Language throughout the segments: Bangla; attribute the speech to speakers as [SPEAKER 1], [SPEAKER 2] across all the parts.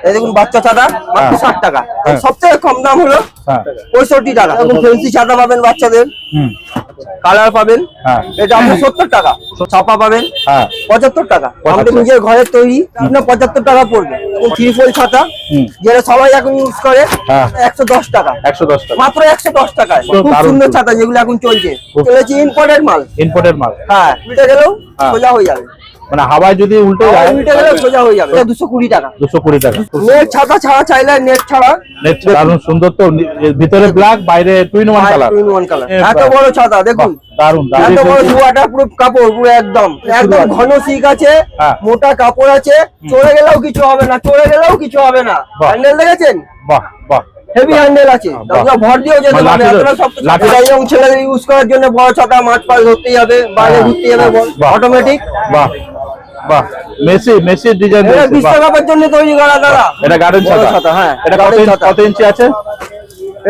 [SPEAKER 1] এই দেখুন বাচ্চা ছাতা মাত্র 60 টাকা। সবথেকে কম দাম হলো 65 টাকা। এখন ফেন্সি ছাতা পাবেন বাচ্চাদের, কালার পাবেন, এটা আপনার 70 টাকা। ছাপা পাবেন 75 টাকা। আমাদের নিজের ঘরের তৈরি, আপনার 75 টাকা পড়বে। এবং 3 ফোল্ড ছাতা যেটা সবাই এখন ইউজ করে 110 টাকা।
[SPEAKER 2] 110 টাকা,
[SPEAKER 1] মাত্র 110 টাকায় খুব সুন্দর ছাতা, যেগুলো এখন চলছে ইম্পোর্টেড মাল।
[SPEAKER 2] ইম্পোর্টেড মাল,
[SPEAKER 1] হ্যাঁ উল্টে গেলেও সোজা হয়ে যাবে,
[SPEAKER 2] মানে হাওয়ায় যদি উল্টে যায়
[SPEAKER 1] উল্টে গেলেও সোজা হয়ে যাবে। 220 টাকা।
[SPEAKER 2] 220 টাকা।
[SPEAKER 1] নেট ছাতা ছাড়া চাইলে নেট ছাড়া।
[SPEAKER 2] নেট দারুণ সুন্দর তো, ভিতরে ব্ল্যাক বাইরে টু ইন ওয়ান কালার।
[SPEAKER 1] এত বড় ছাতা দেখুন,
[SPEAKER 2] দারুণ দারুণ।
[SPEAKER 1] এত বড় ওয়াটারপ্রুফ কাপড়, পুরো একদম একদম ঘন সিক আছে, মোটা কাপড় আছে, চলে গেলেও কিছু হবে না, চলে গেলেও কিছু হবে না। হ্যান্ডেল দেখেছেন?
[SPEAKER 2] বাহ বাহ,
[SPEAKER 1] হেভি হ্যান্ডেল আছে, ভর দিয়েও যেতে পারবে। আপনারা সব এবং ছেলেদের ইউজ করার জন্য বড় ছাতা, মাছ পাল ধরতে যাবে, বাইরে ঘুরতে যাবে, অটোমেটিক।
[SPEAKER 2] বাহ বাহ, মেসি মেসি ডিজাইন।
[SPEAKER 1] এটা বিশ্বকাপের জন্য তৈরি করা দাদা।
[SPEAKER 2] এটা গার্ডেন ছাতা। হ্যাঁ, এটা কত ইঞ্চি আছে?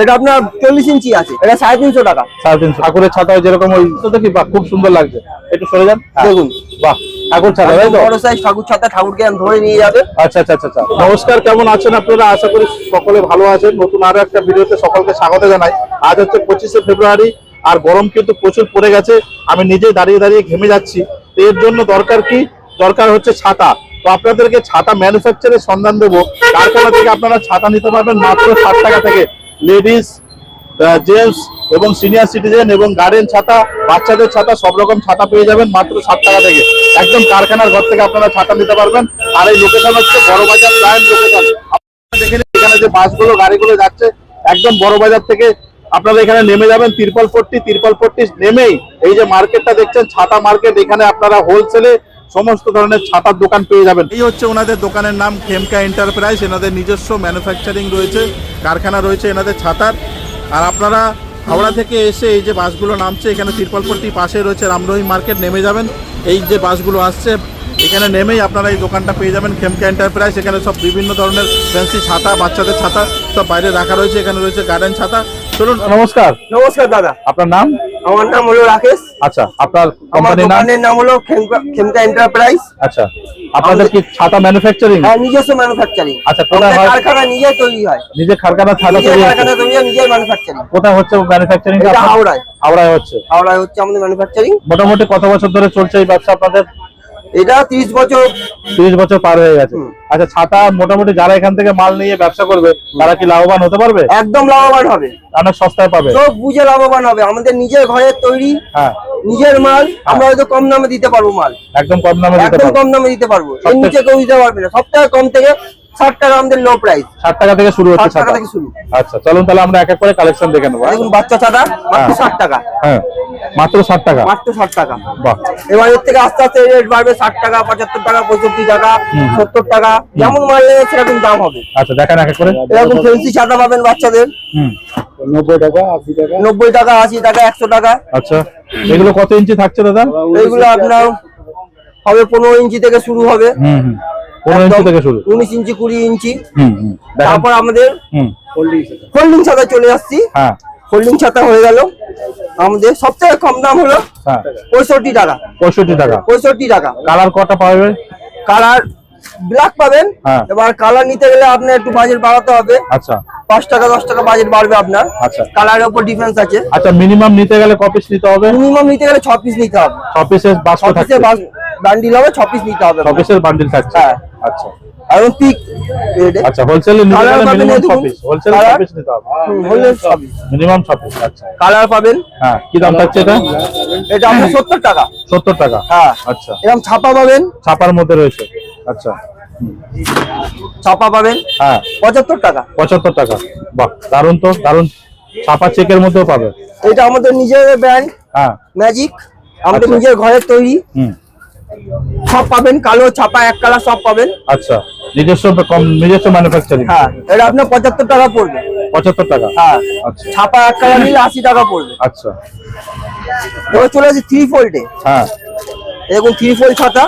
[SPEAKER 1] এটা আপনার 40 ইঞ্চি আছে। এটা 350 টাকা।
[SPEAKER 2] 350। ঠাকুরের ছাতা যেরকম ওই তো দেখি, বাহ খুব সুন্দর লাগছে। একটু সরে যান,
[SPEAKER 1] দেখুন
[SPEAKER 2] বাহ ঠাকুর ছাতা, তাই তো?
[SPEAKER 1] বড় সাইজ ঠাকুর ছাতা, ঠাকুরকে ধরে নিয়ে যাবে।
[SPEAKER 2] আচ্ছা আচ্ছা আচ্ছা। নমস্কার, কেমন আছেন আপনারা? আশা করি সকলে ভালো আছেন। নতুন আরো একটা ভিডিওতে সকলকে স্বাগত জানাই। আজ হচ্ছে 25শে ফেব্রুয়ারি, আর গরম কিন্তু প্রচুর পড়ে গেছে। আমি নিজে দাঁড়িয়ে দাঁড়িয়ে ঘেমে যাচ্ছি। এর জন্য দরকার কি? দরকার হচ্ছে ছাতা। তো আপনাদেরকে ছাতা ম্যানুফ্যাকচারের সন্ধান দেবো। কারখানা থেকে আপনারা ছাতা নিতে পারবেন মাত্র 60 টাকা থেকে। লেডিস, জেন্টস এবং সিনিয়র সিটিজেন এবং গার্ডেন ছাতা, বাচ্চাদের ছাতা, সব রকম ছাতা পেয়ে যাবেন মাত্র 60 টাকা থেকে। একদম কারখানার ঘর থেকে আপনারা ছাতা নিতে পারবেন। আর এই লোকেশন হচ্ছে বড়বাজার প্রাইম লোকেশন। আপনারা দেখেন এখানে যে বাসগুলো গাড়িগুলো যাচ্ছে, একদম বড়বাজার থেকে আপনারা এখানে নেমে যাবেন তিরপলপট্টি নেমেই এই যে মার্কেটটা দেখছেন, ছাতা মার্কেট। এখানে আপনারা হোলসেলে সমস্ত ধরনের ছাতার দোকান পেয়ে যাবেন। এই হচ্ছে ওনাদের দোকানের নাম, খেমকা এন্টারপ্রাইজ। এনাদের নিজস্ব ম্যানুফ্যাকচারিং রয়েছে, কারখানা রয়েছে এনাদের ছাতার। আর আপনারা হাওড়া থেকে এসে এই যে বাসগুলো নামছে, এখানে তিরপলপট্টি পাশে রয়েছে রামরহিম মার্কেট, নেমে যাবেন। এই যে বাসগুলো আসছে এখানে নেমেই আপনারা এই দোকানটা পেয়ে যাবেন, খেমকা এন্টারপ্রাইজ। এখানে সব বিভিন্ন ধরনের ফ্যান্সি ছাতা, বাচ্চাদের ছাতা সব বাইরে রাখা রয়েছে। এখানে রয়েছে গার্ডেন ছাতা। চলুন। নমস্কার।
[SPEAKER 1] নমস্কার দাদা।
[SPEAKER 2] আপনার নাম?
[SPEAKER 1] আমার নাম হলো রাকেশ।
[SPEAKER 2] আচ্ছা, আপনার কোম্পানির
[SPEAKER 1] নাম হলো খেমকা এন্টারপ্রাইজ।
[SPEAKER 2] আচ্ছা, আপনাদের কি ছাতা ম্যানুফ্যাকচারিং?
[SPEAKER 1] হ্যাঁ, নিজস্ব ম্যানুফ্যাকচারিং।
[SPEAKER 2] আচ্ছা, কোথায় হয়?
[SPEAKER 1] কারখানা নিজে তৈরি হয়।
[SPEAKER 2] নিজে কারখানা ছাতা তৈরি হয়,
[SPEAKER 1] কারখানা তৈরি হয়, নিজে ম্যানুফ্যাকচারিং।
[SPEAKER 2] কোথায় হচ্ছে ম্যানুফ্যাকচারিং?
[SPEAKER 1] এটা হাওড়ায়।
[SPEAKER 2] হাওড়ায় হচ্ছে।
[SPEAKER 1] হাওড়ায় হচ্ছে আমাদের ম্যানুফ্যাকচারিং।
[SPEAKER 2] মোটামুটি কত বছর ধরে চলছে এই ব্যবসা আপনাদের?
[SPEAKER 1] এটা 30 বছর।
[SPEAKER 2] 30 বছর পার হয়ে গেছে। আচ্ছা, ছাতা মোটামুটি যারা এখান থেকে মাল নিয়ে ব্যবসা করবে তারা কি লাভবান হতে পারবে?
[SPEAKER 1] একদম লাভবান হবে,
[SPEAKER 2] অনেক সস্তায় পাবে,
[SPEAKER 1] সব বুঝে লাভবান হবে। আমাদের নিজের ঘরের তৈরি, নিজের মাল। আমরা হয়তো কম দামে দিতে পারবো মাল,
[SPEAKER 2] একদম কম দামে দিতে পারবো,
[SPEAKER 1] একদম কম দামে দিতে পারবো। এর নিচে কেউ দিতে পারবে না। সবথেকে কম থেকে 60 টাকা আমাদের লো প্রাইস।
[SPEAKER 2] 60 টাকা থেকে শুরু হচ্ছে ছাতা।
[SPEAKER 1] 60 টাকা থেকে শুরু।
[SPEAKER 2] আচ্ছা, চলুন তাহলে আমরা এক এক করে কালেকশন দেখে নেবো।
[SPEAKER 1] দেখুন বাচ্চা ছাতা মাত্র 60 টাকা।
[SPEAKER 2] হ্যাঁ, মাত্র 60 টাকা।
[SPEAKER 1] মাত্র 60 টাকা।
[SPEAKER 2] বাহ।
[SPEAKER 1] এবার এর থেকে আস্তে আস্তে রেট বাড়বে। 60 টাকা, 75 টাকা, 65 টাকা, 70 টাকা, যেমন মাল নেবে সেরকম দাম হবে।
[SPEAKER 2] আচ্ছা, দেখেন এক এক করে।
[SPEAKER 1] এরকম ফেন্সি ছাতা পাবেন বাচ্চাদের
[SPEAKER 2] 90 টাকা, 80 টাকা,
[SPEAKER 1] 90 টাকা, 80 টাকা, 100 টাকা।
[SPEAKER 2] আচ্ছা, এগুলো কত ইঞ্চি থাকছে দাদা?
[SPEAKER 1] এইগুলো আপনার হবে 15 ইঞ্চি থেকে শুরু হবে।
[SPEAKER 2] 15 ইঞ্চি থেকে শুরু,
[SPEAKER 1] 19 ইঞ্চি, 20 ইঞ্চি। তারপর আমাদের ফোল্ডিং ছাতা চলে আসছি।
[SPEAKER 2] হ্যাঁ,
[SPEAKER 1] ফোল্ডিং ছাতা হয়ে গেল। আমাদের সবথেকে কম দাম হলো 65 টাকা।
[SPEAKER 2] 65 টাকা।
[SPEAKER 1] 65 টাকা।
[SPEAKER 2] কালার কটা পাবে?
[SPEAKER 1] কালার ব্ল্যাক পাবেন। এবার কালার নিতে গেলে আপনার একটু বাজেট বাড়াতে হবে।
[SPEAKER 2] আচ্ছা,
[SPEAKER 1] 5 টাকা 10 টাকা বাজেট বাড়বে আপনার।
[SPEAKER 2] আচ্ছা,
[SPEAKER 1] কালারের উপর ডিফারেন্স আছে।
[SPEAKER 2] আচ্ছা, মিনিমাম নিতে গেলে ক পিস নিতে হবে?
[SPEAKER 1] মিনিমাম নিতে গেলে 6 পিস নিতে হবে।
[SPEAKER 2] 6 পিসের বাস্কো থাকছে,
[SPEAKER 1] বান্ডিল হবে, 6 পিস নিতে হবে।
[SPEAKER 2] 6 পিসের বান্ডিল থাকছে। আচ্ছা,
[SPEAKER 1] আর পিক
[SPEAKER 2] আচ্ছা, হোলসেলে নিতে গেলে মিনিমাম 6 পিস, হোলসেলে 6 পিস নিতে হবে।
[SPEAKER 1] Wholesale 6 piece,
[SPEAKER 2] minimum 6 piece. আচ্ছা,
[SPEAKER 1] কালার পাবেন।
[SPEAKER 2] হ্যাঁ, কি দাম থাকছে এটা?
[SPEAKER 1] এটা আপনার 70 টাকা।
[SPEAKER 2] 70 টাকা।
[SPEAKER 1] হ্যাঁ,
[SPEAKER 2] আচ্ছা,
[SPEAKER 1] এরকম ছাপা পাবেন।
[SPEAKER 2] ছাপার মধ্যে রয়েছে। আচ্ছা,
[SPEAKER 1] ছাপা পাবেন।
[SPEAKER 2] হ্যাঁ,
[SPEAKER 1] 75 টাকা।
[SPEAKER 2] 75 টাকা। বাহ, দারুন তো, দারুন। ছাপা চেকের মধ্যেও পাবে।
[SPEAKER 1] এটা আমাদের নিজের ব্র্যান্ড,
[SPEAKER 2] হ্যাঁ,
[SPEAKER 1] ম্যাজিক। আমাদের নিজের ঘরের তৈরি। সব পাবেন, কালো, ছাপা, এক কালার সব পাবেন।
[SPEAKER 2] আচ্ছা, নিজস্ব ম্যানুফ্যাকচারিং।
[SPEAKER 1] হ্যাঁ, এটা আপনার 75 টাকা পড়বে।
[SPEAKER 2] 75 টাকা।
[SPEAKER 1] হ্যাঁ,
[SPEAKER 2] আচ্ছা,
[SPEAKER 1] ছাপা এক কালার নিলে 80 টাকা পড়বে।
[SPEAKER 2] আচ্ছা,
[SPEAKER 1] এবার চলে আসি 3 ফোল্ডে।
[SPEAKER 2] হ্যাঁ,
[SPEAKER 1] এরকম 3 ফোল্ড ছাতা,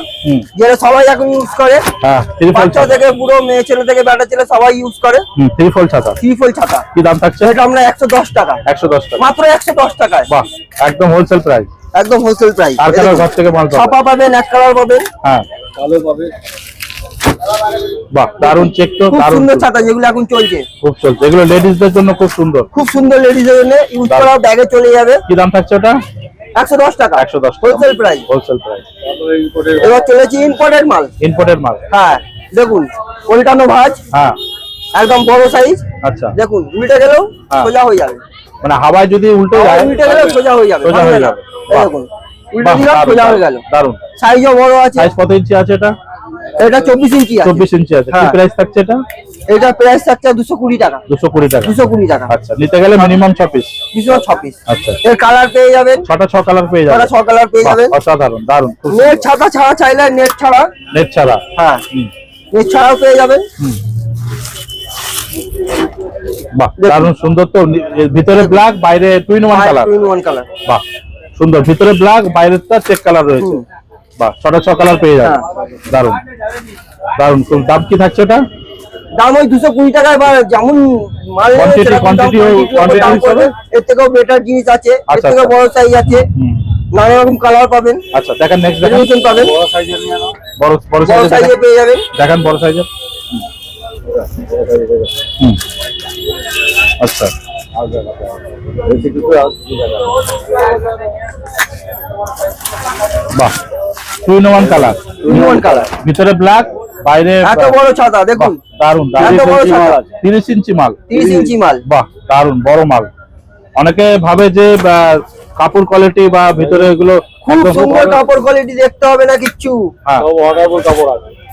[SPEAKER 1] যেটা সবাই এখন ইউজ করে।
[SPEAKER 2] হ্যাঁ, 3 ফোল্ড
[SPEAKER 1] বাচ্চা থেকে পুরো মেয়ে ছেলে থেকে বেটা ছেলে সবাই ইউজ করে।
[SPEAKER 2] 3 ফোল্ড ছাতা।
[SPEAKER 1] 3 ফোল্ড ছাতা
[SPEAKER 2] কি দাম থাকছে?
[SPEAKER 1] এটা আমরা 110 টাকা।
[SPEAKER 2] 110 টাকা,
[SPEAKER 1] মাত্র 110 টাকায়।
[SPEAKER 2] বাহ, একদম হোলসেল প্রাইস,
[SPEAKER 1] একদম হোলসেল প্রাইস।
[SPEAKER 2] কারখানার ঘর থেকে মাল পাবে।
[SPEAKER 1] ছাপা পাবেন, এক কালার পাবেন।
[SPEAKER 2] হ্যাঁ,
[SPEAKER 1] কালো পাবেন।
[SPEAKER 2] বাহ, দারুন চেক তো,
[SPEAKER 1] খুব
[SPEAKER 2] দারুন,
[SPEAKER 1] সুন্দর ছাতা যেগুলো এখন চলছে,
[SPEAKER 2] খুব চলছে এগুলো, লেডিসদের জন্য খুব সুন্দর,
[SPEAKER 1] খুব সুন্দর লেডিজের জন্য ইউজ করা, ব্যাগে চলে যাবে।
[SPEAKER 2] কি দাম থাকছে ওটা?
[SPEAKER 1] 110 টাকা,
[SPEAKER 2] 110
[SPEAKER 1] হোলসেল প্রাইস।
[SPEAKER 2] Wholesale price.
[SPEAKER 1] এবার চলেছি ইম্পোর্টেড মাল।
[SPEAKER 2] ইম্পোর্টেড মাল,
[SPEAKER 1] হ্যাঁ দেখুন, উল্টানো ভাঁজ,
[SPEAKER 2] হ্যাঁ
[SPEAKER 1] একদম বড় সাইজ।
[SPEAKER 2] আচ্ছা,
[SPEAKER 1] দেখুন উল্টে গেলেও
[SPEAKER 2] হ্যাঁ।
[SPEAKER 1] সোজা হয়ে যাবে,
[SPEAKER 2] মানে হাওয়ায় যদি উল্টে যায়,
[SPEAKER 1] উল্টে গেলেও সোজা হয়ে যাবে,
[SPEAKER 2] সোজা হয়ে যাবে। বাহ।
[SPEAKER 1] দেখুন উল্টে দিলাম,
[SPEAKER 2] দারুন,
[SPEAKER 1] সোজা হয়ে গেল।
[SPEAKER 2] দারুন।
[SPEAKER 1] সাইজও বড় আছে।
[SPEAKER 2] সাইজ কত ইঞ্চি আছে এটা?
[SPEAKER 1] এটা 24 ইঞ্চি আছে।
[SPEAKER 2] 24 ইঞ্চি আছে। কি
[SPEAKER 1] হ্যাঁ।
[SPEAKER 2] প্রাইস থাকছে এটা?
[SPEAKER 1] এটা প্রাইস থাকছে 220 টাকা।
[SPEAKER 2] 220 টাকা।
[SPEAKER 1] 220 টাকা।
[SPEAKER 2] আচ্ছা, নিতে গেলে মিনিমাম 6 পিস।
[SPEAKER 1] 206 পিস।
[SPEAKER 2] আচ্ছা,
[SPEAKER 1] এর কালার পেয়ে যাবেন,
[SPEAKER 2] 6 কালার পেয়ে যাবেন।
[SPEAKER 1] 6 কালার পেয়ে
[SPEAKER 2] বাহ,
[SPEAKER 1] যাবেন।
[SPEAKER 2] অসাধারণ, দারুন।
[SPEAKER 1] নেট ছাতা ছাড়া চাইলে নেট ছাড়া,
[SPEAKER 2] নেট ছাড়া,
[SPEAKER 1] হ্যাঁ
[SPEAKER 2] হুম,
[SPEAKER 1] নেট ছাড়াও পেয়ে যাবেন।
[SPEAKER 2] বাহ, দারুন সুন্দর তো। ভিতরে ব্ল্যাক, বাইরে two in one colour.
[SPEAKER 1] 2 in 1 কালার।
[SPEAKER 2] বাহ, সুন্দর। ভিতরে ব্ল্যাক, বাইরেটা চেক কালার রয়েছে।
[SPEAKER 1] হুম।
[SPEAKER 2] বাহ, 6 কালার পেয়ে যাবেন।
[SPEAKER 1] হ্যাঁ।
[SPEAKER 2] দারুন, দারুন। তো দাম কি থাকছে ওটা?
[SPEAKER 1] দাম ওই 220 টাকা। এবার যেমন মাল নেবে
[SPEAKER 2] Quantity,
[SPEAKER 1] সেরকম দাম,
[SPEAKER 2] quantity
[SPEAKER 1] quantity দাম পড়বে।
[SPEAKER 2] হিসাবে?
[SPEAKER 1] এর থেকেও বেটার জিনিস আছে, এর
[SPEAKER 2] আচ্ছা,
[SPEAKER 1] থেকেও
[SPEAKER 2] আচ্ছা।
[SPEAKER 1] বড় সাইজ আছে,
[SPEAKER 2] হুম,
[SPEAKER 1] নানা রকম কালার পাবেন,
[SPEAKER 2] আচ্ছা, দেখেন নেক্সট, দেখেন
[SPEAKER 1] ভেরিয়েশন পাবেন,
[SPEAKER 2] বড় বড়
[SPEAKER 1] বড়
[SPEAKER 2] সাইজে
[SPEAKER 1] সাইজে পেয়ে যাবেন।
[SPEAKER 2] দেখেন বড় সাইজের। হুম, আচ্ছা, বাহ, two in one colour.
[SPEAKER 1] 2 in 1 কালার।
[SPEAKER 2] ভিতরে ব্ল্যাক, বাইরে
[SPEAKER 1] এত বড় ছাতা দেখুন,
[SPEAKER 2] দারুন,
[SPEAKER 1] এত বড় ছাতা।
[SPEAKER 2] 30 ইঞ্চি মাল।
[SPEAKER 1] 30 ইঞ্চি মাল।
[SPEAKER 2] বাহ, দারুন বড় মাল। অনেকে ভাবে যে কাপড় কোয়ালিটি বা ভিতরে এগুলো
[SPEAKER 1] খুব
[SPEAKER 2] একদম
[SPEAKER 1] সুন্দর কাপড়, কোয়ালিটি দেখতে হবে না কিচ্ছু,
[SPEAKER 2] হ্যাঁ,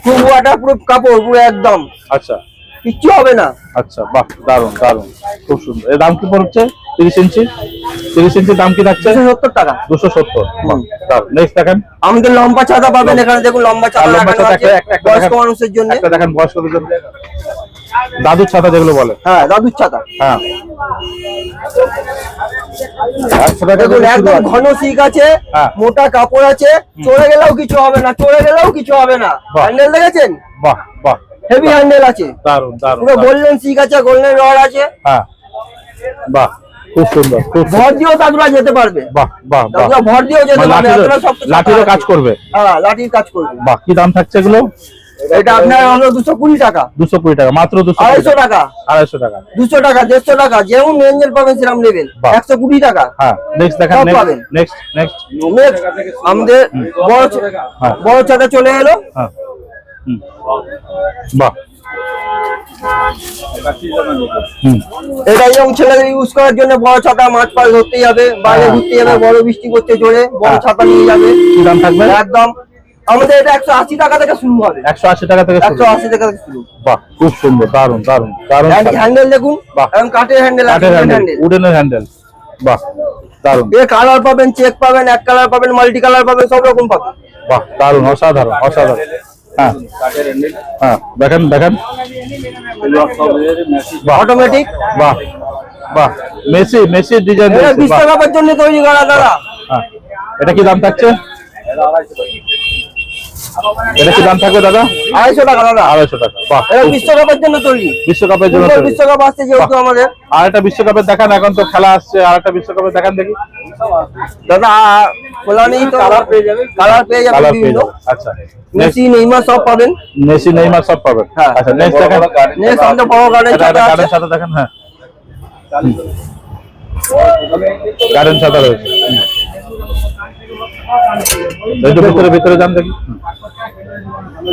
[SPEAKER 1] খুব ওয়াটারপ্রুফ কাপড় পুরো একদম,
[SPEAKER 2] আচ্ছা,
[SPEAKER 1] কিচ্ছু হবে না।
[SPEAKER 2] আচ্ছা, বাহ, দারুন, দারুন, খুব সুন্দর। এর দাম কি পড়ছে? 30 ইঞ্চি। 30 ইঞ্চির দাম কি থাকছে?
[SPEAKER 1] 270 টাকা।
[SPEAKER 2] 270। বাহ, দারুন। নেক্সট দেখেন।
[SPEAKER 1] আমাদের লম্বা ছাতা পাবেন এখানে, দেখুন লম্বা
[SPEAKER 2] আর
[SPEAKER 1] ছাতা
[SPEAKER 2] লম্বা
[SPEAKER 1] রাখানো
[SPEAKER 2] ছাতা
[SPEAKER 1] আছে
[SPEAKER 2] একটা
[SPEAKER 1] বয়স্ক
[SPEAKER 2] দেখেন।
[SPEAKER 1] মানুষের জন্য।
[SPEAKER 2] একটা দেখেন বয়স্কদের জন্য, দাদুর ছাতা যেগুলো বলে।
[SPEAKER 1] হ্যাঁ দাদুর ছাতা।
[SPEAKER 2] হ্যাঁ,
[SPEAKER 1] দেখুন একদম ঘন শিক আছে,
[SPEAKER 2] হ্যাঁ।
[SPEAKER 1] মোটা কাপড় আছে, চলে গেলেও কিছু হবে না, চলে গেলেও কিছু হবে না।
[SPEAKER 2] বাহ।
[SPEAKER 1] হ্যান্ডেল দেখেছেন,
[SPEAKER 2] বাহ, বাহ,
[SPEAKER 1] হেভি হ্যান্ডেল আছে,
[SPEAKER 2] দারুন, দারুন,
[SPEAKER 1] পুরো
[SPEAKER 2] দারুন।
[SPEAKER 1] গোল্ডেন শিক আছে, গোল্ডেন রড আছে,
[SPEAKER 2] হ্যাঁ, বাহ, খুব সুন্দর, খুব সুন্দর।
[SPEAKER 1] ভর দিয়েও দাদুরা যেতে পারবে,
[SPEAKER 2] বাহ, বাহ, বাহ।
[SPEAKER 1] দাদুরা ভর দিয়েও যেতে
[SPEAKER 2] মানে
[SPEAKER 1] পারবে, এতটা শক্ত ছাতা
[SPEAKER 2] লাঠিরও
[SPEAKER 1] আছে।
[SPEAKER 2] কাজ করবে।
[SPEAKER 1] হ্যাঁ লাঠির কাজ করবে।
[SPEAKER 2] বাহ, কি দাম থাকছে এগুলো?
[SPEAKER 1] এটা আপনার হলো 220 টাকা,
[SPEAKER 2] 220 টাকা, মাত্র
[SPEAKER 1] 250 টাকা,
[SPEAKER 2] 250 টাকা।
[SPEAKER 1] 200 টাকা, 150 টাকা, যেমন রেঞ্জের পাবেন সেরকম নেবেন।
[SPEAKER 2] বাহ।
[SPEAKER 1] 120 টাকা।
[SPEAKER 2] হ্যাঁ, নেক্সট দেখেন।
[SPEAKER 1] সব পাবেন।
[SPEAKER 2] Next, next.
[SPEAKER 1] Next, আমাদের
[SPEAKER 2] হ্যাঁ।
[SPEAKER 1] বড় ছাতা চলে এলো।
[SPEAKER 2] হ্যাঁ, হুম, বাহ, হুম,
[SPEAKER 1] এটা যেমন ছেলেদের ইউজ করার জন্য বড় ছাতা, মাছ পাল ধরতে যাবে, বাইরে
[SPEAKER 2] হ্যাঁ।
[SPEAKER 1] ঘুরতে যাবে, বড় বৃষ্টি করতে জোরে, বড়
[SPEAKER 2] হ্যাঁ।
[SPEAKER 1] ছাতা নিয়ে যাবে।
[SPEAKER 2] কি দাম থাকবে?
[SPEAKER 1] একদম আমাদের এটা 180 টাকা থেকে শুরু হবে,
[SPEAKER 2] 180 টাকা থেকে শুরু।
[SPEAKER 1] 180 টাকা থেকে শুরু।
[SPEAKER 2] বাহ, খুব সুন্দর, দারুন, দারুন, দারুন।
[SPEAKER 1] হ্যান্ডেল দেখুন,
[SPEAKER 2] বাহ।
[SPEAKER 1] এবং কাঠের হ্যান্ডেল আছে,
[SPEAKER 2] কাঠের হ্যান্ডেল,
[SPEAKER 1] হ্যান্ডেল।
[SPEAKER 2] উডেনের হ্যান্ডেল। বাহ, দারুন,
[SPEAKER 1] এর কালার পাবেন, চেক পাবেন, এক কালার পাবেন, মাল্টি কালার পাবেন, সব রকম পাবেন।
[SPEAKER 2] বাহ, দারুন, অসাধারণ, অসাধারণ। হ্যাঁ, হ্যাঁ, দেখেন, দেখেন। বাহ,
[SPEAKER 1] অটোমেটিক।
[SPEAKER 2] বাহ, বাহ, মেসি, মেসি ডিজাইন
[SPEAKER 1] এটা
[SPEAKER 2] দিয়েছে। বাহ,
[SPEAKER 1] বিশ্বকাপের জন্য তৈরি করা দাদা।
[SPEAKER 2] হ্যাঁ। এটা কি দাম থাকছে? এটা কি দাম থাকবে দাদা?
[SPEAKER 1] 250 টাকা দাদা।
[SPEAKER 2] 250 টাকা। বাহ,
[SPEAKER 1] এটা
[SPEAKER 2] খুব
[SPEAKER 1] বিশ্বকাপের জন্য তৈরি।
[SPEAKER 2] বিশ্বকাপের জন্য
[SPEAKER 1] ফুটবল
[SPEAKER 2] তৈরি।
[SPEAKER 1] বিশ্বকাপ আসছে যেহেতু
[SPEAKER 2] বাহ।
[SPEAKER 1] আমাদের।
[SPEAKER 2] আর একটা বিশ্বকাপের দেখান, এখন তো খেলা আসছে, আর একটা বিশ্বকাপের দেখান দেখি।
[SPEAKER 1] দাদা খোলা নেই তো, কালার পেয়ে যাবে, কালার পেয়ে যাবে
[SPEAKER 2] কালার পেয়ে
[SPEAKER 1] বিভিন্ন।
[SPEAKER 2] যাবে। আচ্ছা,
[SPEAKER 1] মেসি, নেইমার সব পাবেন।
[SPEAKER 2] মেসি, নেইমার সব পাবেন।
[SPEAKER 1] হ্যাঁ।
[SPEAKER 2] আচ্ছা, নেক্সট দেখেন।
[SPEAKER 1] নেক্সট আমাদের বড় গার্ডেন
[SPEAKER 2] এটা
[SPEAKER 1] ছাতা
[SPEAKER 2] গার্ডেন
[SPEAKER 1] আছে।
[SPEAKER 2] ছাতা দেখেন। হ্যাঁ, গার্ডেন ছাতা রয়েছে। একটু ভিতরে, ভিতরে যান দেখি।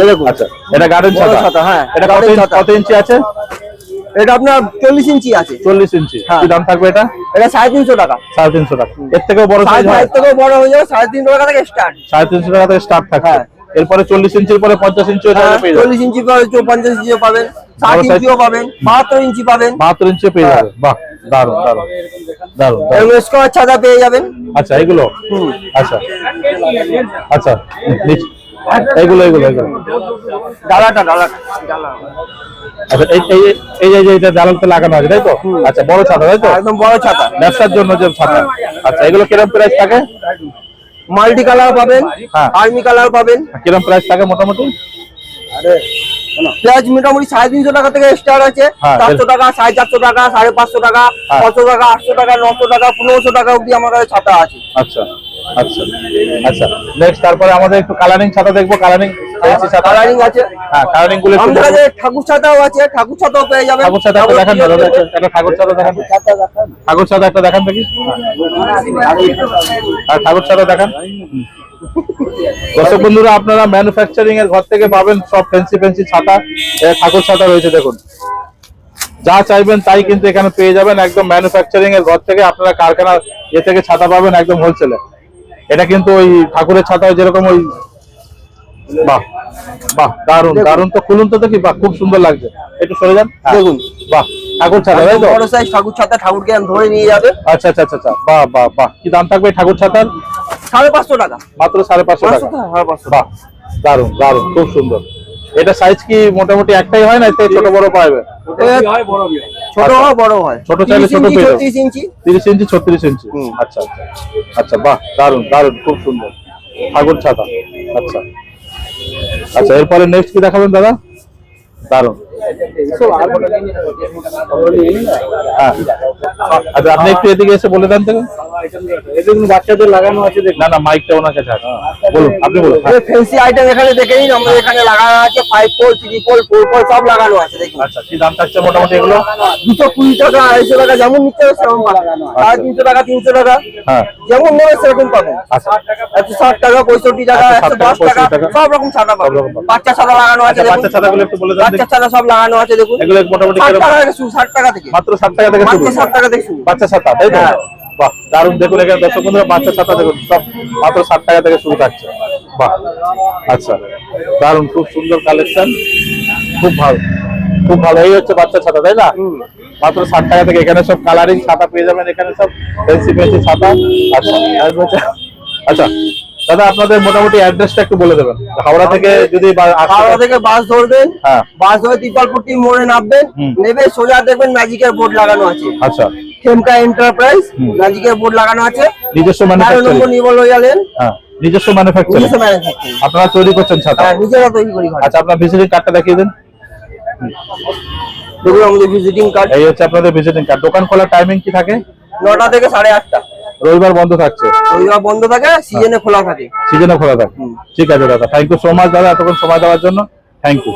[SPEAKER 1] এই দেখুন,
[SPEAKER 2] আচ্ছা, এটা গার্ডেন
[SPEAKER 1] বড়
[SPEAKER 2] ছাতা।
[SPEAKER 1] ছাতা, হ্যাঁ,
[SPEAKER 2] এটা
[SPEAKER 1] গার্ডেন ছাতা।
[SPEAKER 2] কত ইঞ্চি আছে?
[SPEAKER 1] এটা আপনার 40 ইঞ্চি আছে।
[SPEAKER 2] 40 ইঞ্চি।
[SPEAKER 1] হ্যাঁ।
[SPEAKER 2] কি দাম থাকবে এটা?
[SPEAKER 1] এটা 350 টাকা।
[SPEAKER 2] 350 টাকা। এর থেকেও বড় সাইজ হয়?
[SPEAKER 1] এর থেকেও বড় হয়ে যাবে, 350 টাকা থেকে স্টার্ট।
[SPEAKER 2] 350 টাকা থেকে স্টার্ট থাকে।
[SPEAKER 1] হ্যাঁ।
[SPEAKER 2] এরপরে 40 ইঞ্চির পরে 50 ইঞ্চি পেয়ে যাবে।
[SPEAKER 1] 40 ইঞ্চি পাবেন, 50 ইঞ্চিও পাবেন, 60
[SPEAKER 2] বড় size।
[SPEAKER 1] ইঞ্চিও পাবেন, 72 ইঞ্চি পাবেন।
[SPEAKER 2] 72 ইঞ্চি পেয়ে
[SPEAKER 1] হ্যাঁ।
[SPEAKER 2] যাবে। বাহ, দারুন, দারুন, দারুন, দারুন।
[SPEAKER 1] এবং স্কোয়ার ছাতা পেয়ে যাবেন।
[SPEAKER 2] আচ্ছা, এগুলো।
[SPEAKER 1] হুম।
[SPEAKER 2] আচ্ছা, আচ্ছা, নিচ- এইগুলো, এগুলো, এগুলো।
[SPEAKER 1] ডালাটা।
[SPEAKER 2] আচ্ছা, এই যে এটা জালালতে লাগানো আছে, তাই তো? আচ্ছা, বড় ছাতা, তাই তো?
[SPEAKER 1] একদম বড় ছাতা।
[SPEAKER 2] ব্যবসার জন্য যে ছাতা। আচ্ছা, এগুলো কিরকম প্রাইস থাকে?
[SPEAKER 1] মাল্টি কালার পাবেন,
[SPEAKER 2] হ্যাঁ।
[SPEAKER 1] আর্মি কালার পাবেন।
[SPEAKER 2] কিরকম প্রাইস থাকে মোটামুটি?
[SPEAKER 1] প্রাইস মোটামুটি 350 টাকা থেকে স্টার্ট আছে।
[SPEAKER 2] হ্যাঁ।
[SPEAKER 1] 400 টাকা, 450 টাকা, 550 টাকা,
[SPEAKER 2] হ্যাঁ।
[SPEAKER 1] 500 টাকা, 800 টাকা, 900 টাকা, 1500 টাকা অবধি আমার কাছে ছাতা আছে।
[SPEAKER 2] আচ্ছা, আচ্ছা, আচ্ছা। নেক্সট, তারপরে আমাদের একটু কালারিং ছাতা দেখবো। কালারিং ফেন্সি ছাতা
[SPEAKER 1] কালারিং আছে।
[SPEAKER 2] হ্যাঁ, কালারিং গুলো একটু
[SPEAKER 1] আমাদের কাছে ঠাকুর ছাতাও আছে, ঠাকুর ছাতাও পেয়ে যাবেন।
[SPEAKER 2] ঠাকুর ছাতা একটা দেখান দাদা, একটা ঠাকুর ছাতা দেখান, ঠাকুর ছাতা একটা দেখান দেখি। আর ঠাকুর ছাতা দেখান। দর্শক বন্ধুরা, আপনারা ম্যানুফ্যাকচারিং এর ঘর থেকে পাবেন সব ফ্যান্সি ফ্যান্সি ছাতা, ঠাকুর ছাতা রয়েছে দেখুন। যা চাইবেন তাই কিন্তু এখানে পেয়ে যাবেন, একদম ম্যানুফ্যাকচারিং এর ঘর থেকে আপনারা কারখানা থেকে ছাতা পাবেন একদম হোলসেলে। এটা কিন্তু ওই ঠাকুরের ছাতা যেরকম ওই, বাহ বাহ, দারুন দারুন। তো খুলুন তো দেখি, বাহ খুব সুন্দর লাগছে, একটু সরে যান দেখুন। বাহ, ঠাকুর ছাতা তাই তো?
[SPEAKER 1] বড় সাইজ ঠাকুর ছাতা, ঠাকুরকে ধরে নিয়ে যাবে।
[SPEAKER 2] আচ্ছা আচ্ছা আচ্ছা, বাহ বাহ বাহ। কি দাম থাকবে ঠাকুর ছাতার?
[SPEAKER 1] 550 টাকা
[SPEAKER 2] মাত্র 550 টাকা। বাহ, দারুন দারুন, খুব সুন্দর। এটা সাইজ কি মোটামুটি একটাই হয় না, এতে ছোট বড় পাবে?
[SPEAKER 1] ছোট হয় বড় হয়,
[SPEAKER 2] ছোট চাইলে ছোট পেয়ে যাবেন।
[SPEAKER 1] 30 ইঞ্চি
[SPEAKER 2] 30 ইঞ্চি 36 ইঞ্চি। আচ্ছা আচ্ছা আচ্ছা, বাহ দারুন দারুন, খুব সুন্দর ঠাকুর ছাতা। আচ্ছা আচ্ছা, এরপরে নেক্সট কি দেখাবেন দাদা? দারুন। হ্যাঁ, আচ্ছা আপনি একটু এদিকে এসে বলে দেন তো।
[SPEAKER 1] বাচ্চাদের লাগানো আছে।
[SPEAKER 2] না না, মাইকটা ওনার কাছে আছে, বলুন আপনি বলুন।
[SPEAKER 1] ফ্যান্সি আইটেম এখানে দেখে নিন, আমাদের এখানে লাগানো আছে 5 পোল 3 পোল 4 পোল সব লাগানো আছে দেখুন।
[SPEAKER 2] আচ্ছা, কি দাম থাকছে মোটামুটি এগুলো?
[SPEAKER 1] 220 টাকা 250 টাকা যেমন নিতে হবে সেরকম পাবেন। 350 টাকা 300 টাকা
[SPEAKER 2] হ্যাঁ,
[SPEAKER 1] যেমন নেবে সেরকম পাবেন।
[SPEAKER 2] আচ্ছা
[SPEAKER 1] 160 টাকা 65 টাকা 110 টাকা সব রকম ছাতা পাবেন। বাচ্চা ছাতা লাগানো আছে,
[SPEAKER 2] বাচ্চা ছাতাগুলো একটু বলে দেন।
[SPEAKER 1] বাচ্চা ছাতা সব লাগানো আছে দেখুন।
[SPEAKER 2] এগুলো মোটামুটি
[SPEAKER 1] 60 টাকা থেকে শুরু, 60 টাকা থেকে
[SPEAKER 2] মাত্র 60 টাকা থেকে শুরু।
[SPEAKER 1] মাত্র 60 টাকা থেকে শুরু
[SPEAKER 2] বাচ্চা ছাতা তাই তো? বাহ, দারুণ। দেখুন এখানে দর্শক বন্ধুরা, বাচ্চা ছাতা দেখুন সব মাত্র 60 টাকা থেকে শুরু থাকছে। বাহ, আচ্ছা দারুণ, খুব সুন্দর কালেকশন, খুব ভালো খুব ভালো। এই হচ্ছে বাচ্চা ছাতা তাই না? মাত্র 60 টাকা থেকে এখানে সব কালারিং ছাতা পেয়ে যাবেন, এখানে সব ফ্যান্সি ফ্যান্সি ছাতা। আচ্ছা আচ্ছা দাদা, আপনাদের মোটামুটি অ্যাড্রেসটা একটু বলে দেবেন। হাওড়া থেকে যদি
[SPEAKER 1] হাওড়া থেকে বাস ধরবেন,
[SPEAKER 2] হ্যাঁ,
[SPEAKER 1] বাস ধরে তিতালপুটি মোড়ে নামবেন, নেবে সোজা দেখবেন ম্যাজিকের বোর্ড লাগানো আছে।
[SPEAKER 2] আচ্ছা,
[SPEAKER 1] খেমকা এন্টারপ্রাইজ ম্যাজিকের বোর্ড লাগানো আছে।
[SPEAKER 2] নিজস্ব
[SPEAKER 1] 12
[SPEAKER 2] ম্যানুফ্যাকচারিং।
[SPEAKER 1] নম্বর নিবল রয়ালের
[SPEAKER 2] হ্যাঁ, নিজস্ব ম্যানুফ্যাকচারিং আপনারা তৈরি করছেন ছাতা?
[SPEAKER 1] হ্যাঁ, নিজেরা তৈরি করি।
[SPEAKER 2] আচ্ছা, আপনার ভিজিটিং কার্ডটা দেখিয়ে দেন।
[SPEAKER 1] দেখুন আমাদের ভিজিটিং কার্ড।
[SPEAKER 2] এই হচ্ছে আপনাদের ভিজিটিং কার্ড। দোকান খোলার টাইমিং কি থাকে?
[SPEAKER 1] 9টা থেকে 8:30।
[SPEAKER 2] রবিবার বন্ধ থাকছে?
[SPEAKER 1] রবিবার বন্ধ থাকে, সিজনে খোলা থাকে।
[SPEAKER 2] সিজনে খোলা থাকে। ঠিক আছে দাদা, থ্যাংক ইউ সো মাচ দাদা, এতক্ষণ সময় দেওয়ার জন্য। Thank you.